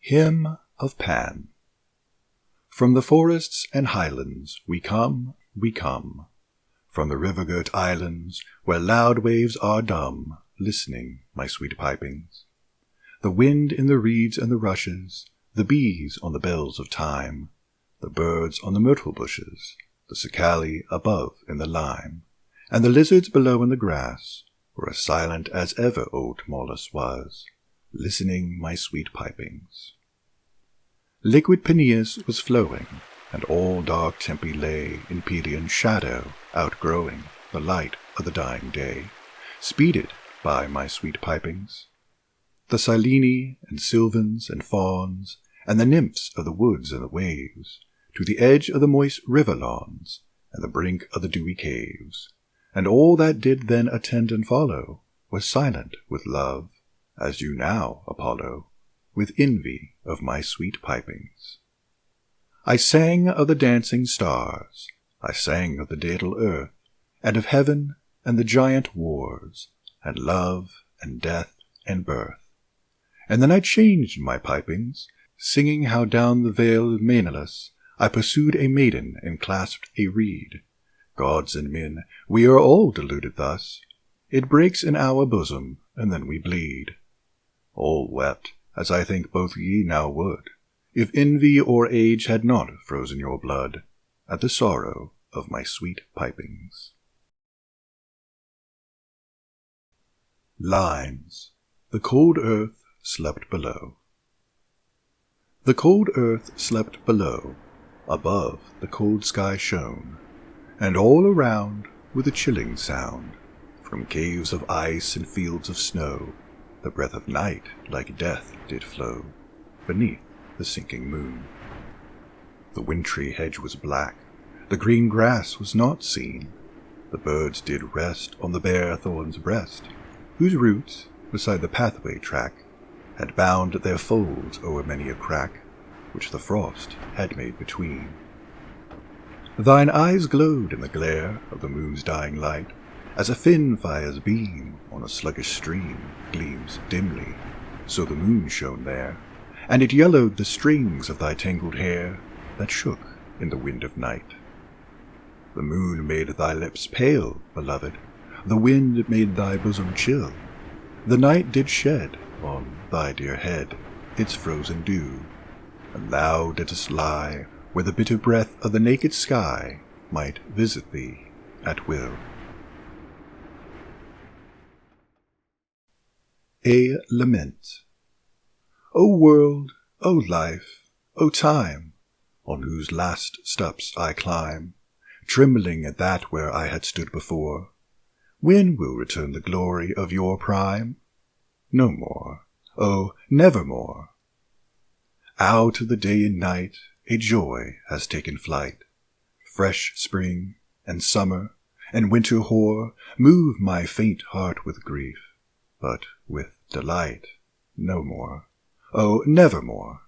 Hymn of Pan. From the forests and highlands we come, from the river-girt islands, where loud waves are dumb, listening my sweet pipings. The wind in the reeds and the rushes, the bees on the bells of thyme, the birds on the myrtle bushes, the cicale above in the lime, and the lizards below in the grass, were as silent as ever old Mollus was, listening my sweet pipings. Liquid Peneus was flowing, and all dark Tempe lay in Pelion shadow, outgrowing the light of the dying day, speeded by my sweet pipings. The Sileni and Sylvans and Fauns, and the nymphs of the woods and the waves, to the edge of the moist river lawns, and the brink of the dewy caves, and all that did then attend and follow, was silent with love, as you now, Apollo, with envy of my sweet pipings. I sang of the dancing stars, I sang of the daedal earth, and of heaven and the giant wars, and love and death and birth. And then I changed my pipings, singing how down the vale of Menelaus I pursued a maiden and clasped a reed. Gods and men, we are all deluded thus. It breaks in our bosom, and then we bleed. All wept, as I think both ye now would, if envy or age had not frozen your blood, at the sorrow of my sweet pipings. Lines. The cold earth slept below. The cold earth slept below, above the cold sky shone, and all around, with a chilling sound, from caves of ice and fields of snow, the breath of night like death did flow, beneath the sinking moon. The wintry hedge was black, the green grass was not seen, the birds did rest on the bare thorn's breast, whose roots, beside the pathway track, had bound their folds o'er many a crack, which the frost had made between. Thine eyes glowed in the glare of the moon's dying light, as a fen fire's beam on a sluggish stream gleams dimly, so the moon shone there, and it yellowed the strings of thy tangled hair that shook in the wind of night. The moon made thy lips pale, beloved, the wind made thy bosom chill, the night did shed on thy dear head its frozen dew, and thou didst lie where the bitter breath of the naked sky might visit thee at will. A Lament. O world, O life, O time, on whose last steps I climb, trembling at that where I had stood before, when will return the glory of your prime? No more, oh, nevermore. Out of the day and night a joy has taken flight. Fresh spring and summer and winter hoar move my faint heart with grief, but with delight no more, oh, nevermore.